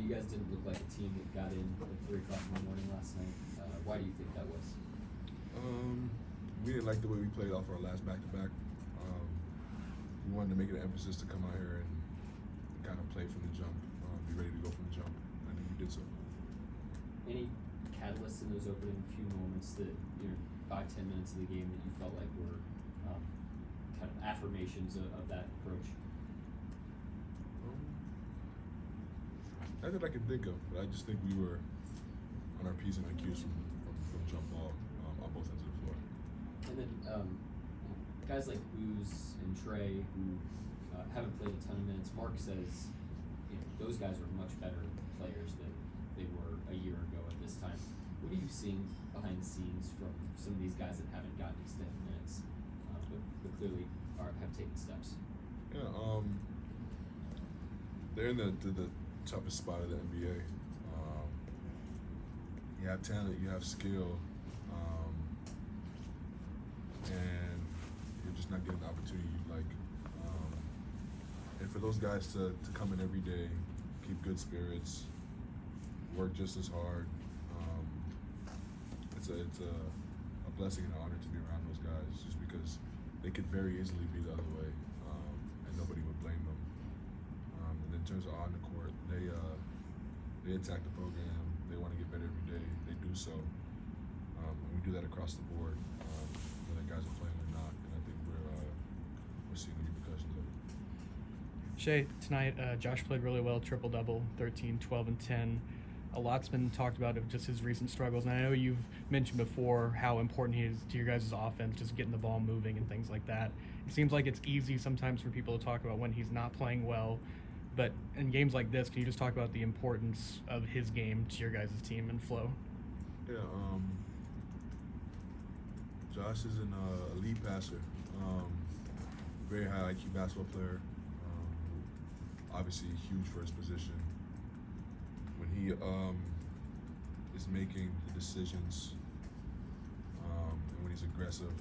you guys didn't look like a team that got in at 3 o'clock in the morning last night. Why do you think that was? We didn't like the way we played off our last back-to-back. We wanted to make it an emphasis to come out here and kind of play from the jump, be ready to go from the jump, and we did so. Any catalysts in those opening few moments that, 5-10 minutes of the game that you felt like were kind of affirmations of that approach? Not that I can think of, but I just think we were on our P's and Q's from jump ball on both ends of the floor. And then guys like Booz and Trey who haven't played a ton of minutes, Mark says those guys are much better players than they were a year ago at this time. What are you seeing behind the scenes from some of these guys that haven't gotten extended minutes, but clearly have taken steps? Yeah, they're in the toughest spot of the NBA. You have talent, you have skill, and you're just not getting the opportunity you'd like. And for those guys to come in every day, keep good spirits, work just as hard, it's a blessing and an honor to be around those guys, just because they could very easily be the other way, and nobody would blame them. And in terms of on the court, they attack the program. They want to get better every day. They do so, and we do that across the board, whether guys are playing or not. And I think we're seeing the repercussions of it. Shai, tonight Josh played really well, triple-double, 13, 12, and 10. A lot's been talked about of just his recent struggles, and I know you've mentioned before how important he is to your guys' offense, just getting the ball moving and things like that. It seems like it's easy sometimes for people to talk about when he's not playing well, but in games like this, can you just talk about the importance of his game to your guys' team and flow? Yeah, Josh is an elite passer, very high IQ basketball player, obviously huge for his position. When he is making the decisions and when he's aggressive,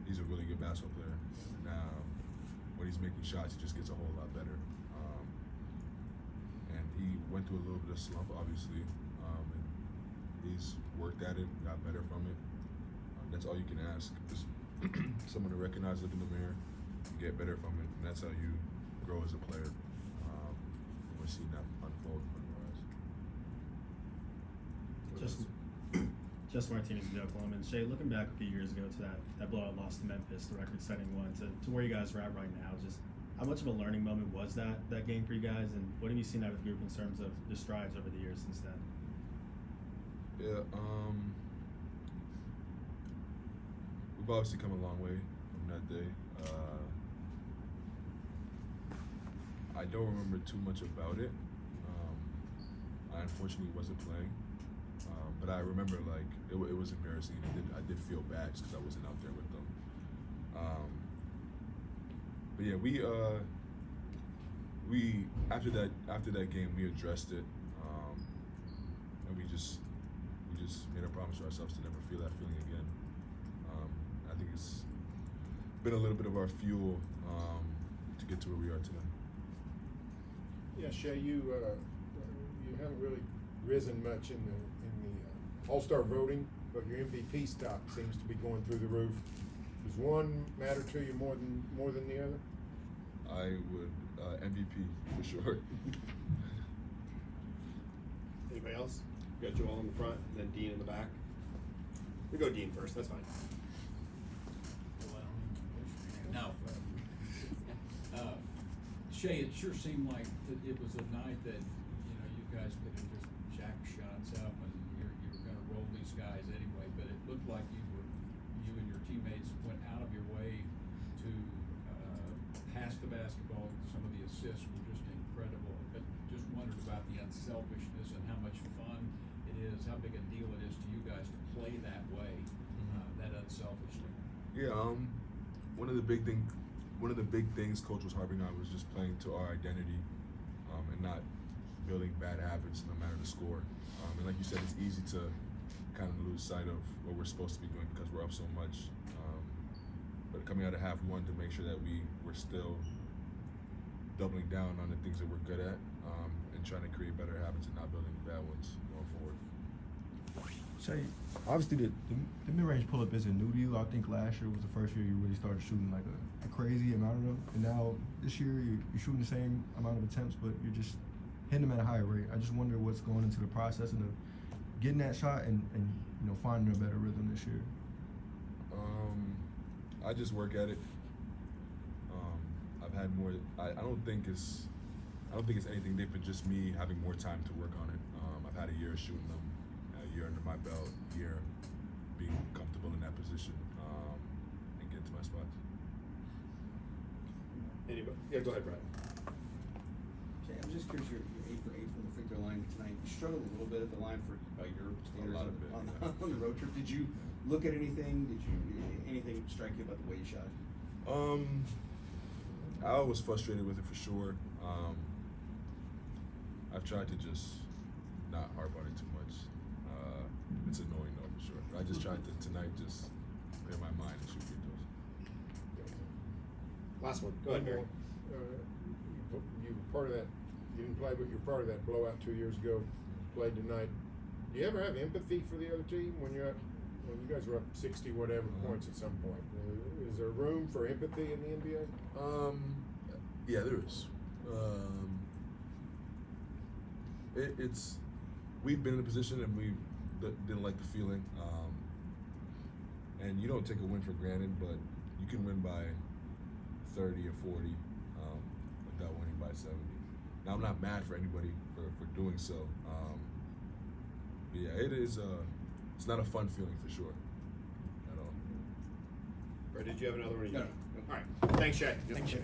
he's a really good basketball player. Now, when he's making shots, he just gets a whole lot better. And he went through a little bit of slump, obviously, and he's worked at it, got better from it. That's all you can ask, is someone to recognize, look in the mirror, get better from it, and that's how you grow as a player. We're seeing that unfold in front of our eyes. Just Martinez and Oklahoma. And Shai, looking back a few years ago to that blowout loss to Memphis, the record-setting one, to where you guys are at right now, just how much of a learning moment was that game for you guys, and what have you seen out of the group in terms of the strides over the years since then? Yeah, we've obviously come a long way from that day. I don't remember too much about it. I unfortunately wasn't playing, but I remember it was embarrassing, and I did feel bad just because I wasn't out there with them. But yeah, we after that game we addressed it, and we just made a promise to ourselves to never feel that feeling again. I think it's been a little bit of our fuel to get to where we are today. Yeah, Shai, you haven't really risen much in the All-Star voting, but your MVP stock seems to be going through the roof. Does one matter to you more than the other? I would MVP for sure. Anybody else? We got Joel in the front, and then Dean in the back. We go Dean first. That's fine. No. Shai, it sure seemed like it was a night that you guys could have just jacked shots up, and you were going to roll these guys anyway. But it looked like you and your teammates went out of your way to pass the basketball. Some of the assists were just incredible. But just wondered about the unselfishness and how much fun it is, how big a deal it is to you guys to play that way, that unselfishly. Yeah, one of the big things Coach was harping on was just playing to our identity, and not building bad habits no matter the score. And like you said, it's easy to kind of lose sight of what we're supposed to be doing because we're up so much. But coming out of half, we wanted to make sure that we're still doubling down on the things that we're good at, and trying to create better habits and not building bad ones going forward. Shai, obviously the mid-range pull-up isn't new to you. I think last year was the first year you really started shooting like a crazy amount of them, and now this year you're shooting the same amount of attempts, but you're just hitting them at a higher rate. I just wonder what's going into the process and of getting that shot and finding a better rhythm this year. I just work at it. I've had more. I don't think it's anything different. Just me having more time to work on it. I've had a year shooting them, a year under my belt, a year being comfortable in that position, and get to my spots. Anybody? Yeah, go ahead, Brad. Jay, I'm just curious. You're 8 for 8 from the free throw line tonight. You struggled a little bit at the line by your standards lot of it, on yeah. the road trip. Did you look at anything? Did anything strike you about the way you shot? I was frustrated with it for sure. I've tried to just not harp on it too much. It's annoying though for sure. I just tried to tonight just clear my mind and shoot free throws. Last one. Go ahead, Barry. You were part of that. You didn't play, but you were part of that blowout 2 years ago. Played tonight. Do you ever have empathy for the other team when you're when you guys were up 60 whatever points at some point? Is there room for empathy in the NBA? Yeah, there is. It's we've been in a position and we didn't like the feeling. And you don't take a win for granted, but you can win by 30 or 40 without winning by 70. Now I'm not mad for anybody for doing so. But yeah, it is. It's not a fun feeling for sure. At all. Or did you have another one? No. All right. Thanks, Shai. Thanks, Shai.